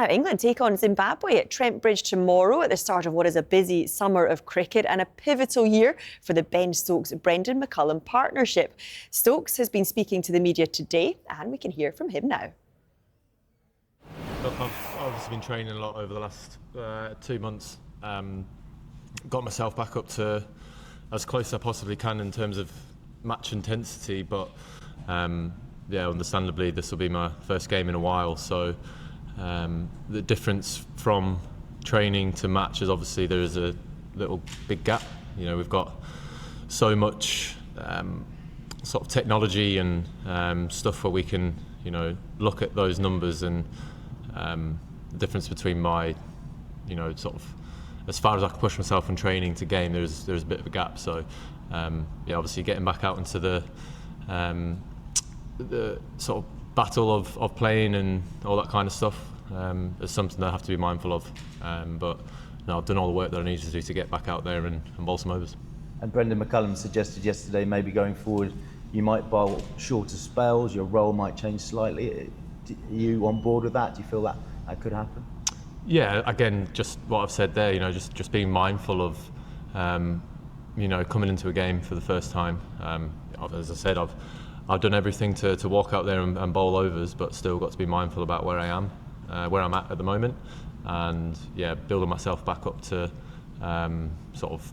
Now, England take on Zimbabwe at Trent Bridge tomorrow at the start of what is a busy summer of cricket and a pivotal year for the Ben Stokes-Brendan McCullum partnership. Stokes has been speaking to the media today, and we can hear from him now. Look, I've obviously been training a lot over the last 2 months. Got myself back up to as close as I possibly can in terms of match intensity, but yeah, understandably this will be my first game in a while, so the difference from training to match is obviously there is a little big gap. You know, we've got so much sort of technology and stuff where we can, you know, look at those numbers, and the difference between my, you know, sort of as far as I can push myself in training to game, there's a bit of a gap. So yeah, obviously getting back out into the sort of battle of playing and all that kind of stuff is something that I have to be mindful of. But no, I've done all the work that I needed to do to get back out there and bowl some overs. And Brendan McCullum suggested yesterday maybe going forward you might bowl shorter spells, your role might change slightly. Are you on board with that? Do you feel that could happen? Yeah, again, just what I've said there, you know, just being mindful of, you know, coming into a game for the first time. As I said, I've done everything to walk out there and bowl overs, but still got to be mindful about where I am, where I'm at the moment, and yeah, building myself back up to sort of,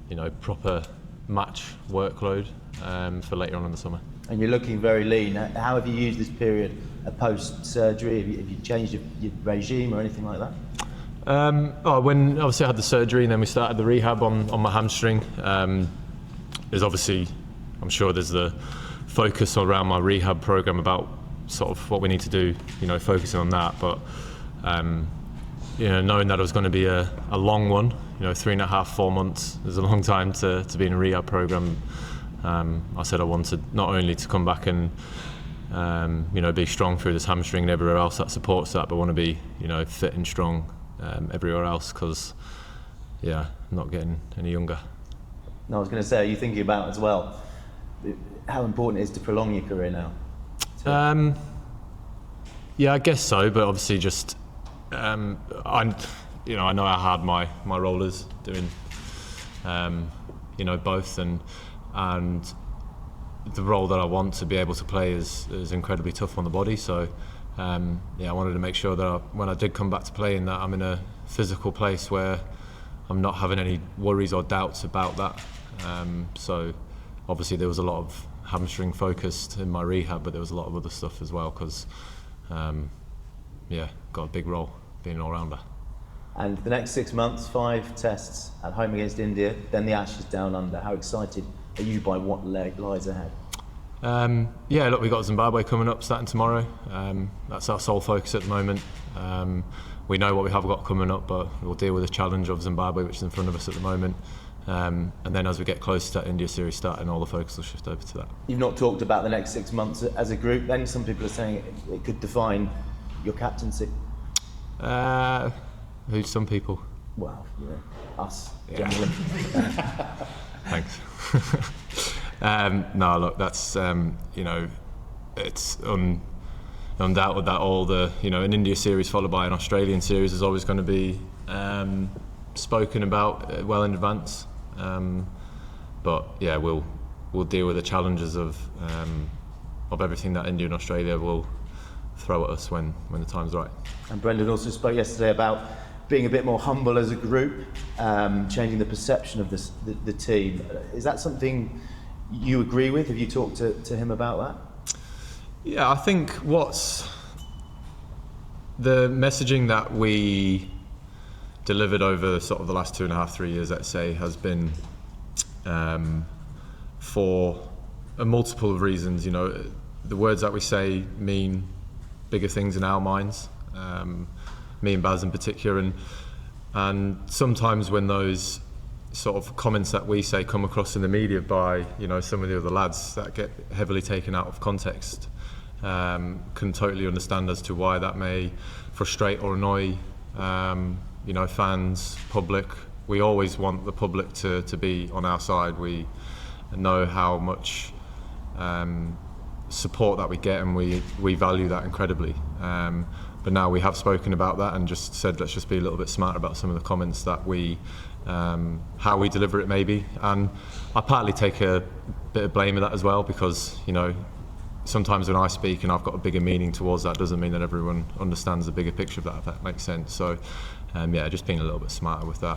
you know, proper match workload for later on in the summer. And you're looking very lean. How have you used this period post-surgery? Have you changed your regime or anything like that? When obviously I had the surgery and then we started the rehab on my hamstring, there's obviously, I'm sure there's the focus around my rehab program about sort of what we need to do, you know, focusing on that. But you know, knowing that it was going to be a long one, you know, 3.5, 4 months is a long time to be in a rehab program. I said I wanted not only to come back and you know, be strong through this hamstring and everywhere else that supports that, but I want to be, you know, fit and strong everywhere else, because yeah, I'm not getting any younger. No, I was going to say, are you thinking about as well how important it is to prolong your career now? Yeah, I guess so, but obviously just I know how hard my role is doing you know, both, and the role that I want to be able to play is incredibly tough on the body. So yeah, I wanted to make sure that when I did come back to playing, that I'm in a physical place where I'm not having any worries or doubts about that. So obviously there was a lot of hamstring focused in my rehab, but there was a lot of other stuff as well, because yeah, got a big role being an all-rounder. And the next 6 months, 5 tests at home against India, then the Ashes down under. How excited are you by what lies ahead? Yeah, look, we've got Zimbabwe coming up starting tomorrow. That's our sole focus at the moment. We know what we have got coming up, but we'll deal with the challenge of Zimbabwe, which is in front of us at the moment. And then as we get close to that India series starting, all the focus will shift over to that. You've not talked about the next 6 months as a group, then some people are saying it could define your captaincy. Who's some people? Well, you know, us, yeah. generally. Thanks. No, look, that's you know, it's undoubted that all the, you know, an India series followed by an Australian series is always going to be spoken about well in advance. But yeah, we'll deal with the challenges of everything that India and Australia will throw at us when the time's right. And Brendan also spoke yesterday about being a bit more humble as a group, changing the perception of the team. Is that something you agree with? Have you talked to him about that? Yeah, I think what's the messaging that we delivered over sort of the last 2.5, 3 years, let's say, has been for a multiple of reasons. You know, the words that we say mean bigger things in our minds, me and Baz in particular, and sometimes when those sort of comments that we say come across in the media by, you know, some of the other lads that get heavily taken out of context, can totally understand as to why that may frustrate or annoy you know, fans, public. We always want the public to be on our side. We know how much support that we get, and we value that incredibly. But now we have spoken about that and just said let's just be a little bit smarter about some of the comments that we, how we deliver it maybe. And I partly take a bit of blame of that as well, because sometimes when I speak and I've got a bigger meaning towards that, doesn't mean that everyone understands the bigger picture of that, if that makes sense. So just being a little bit smarter with that.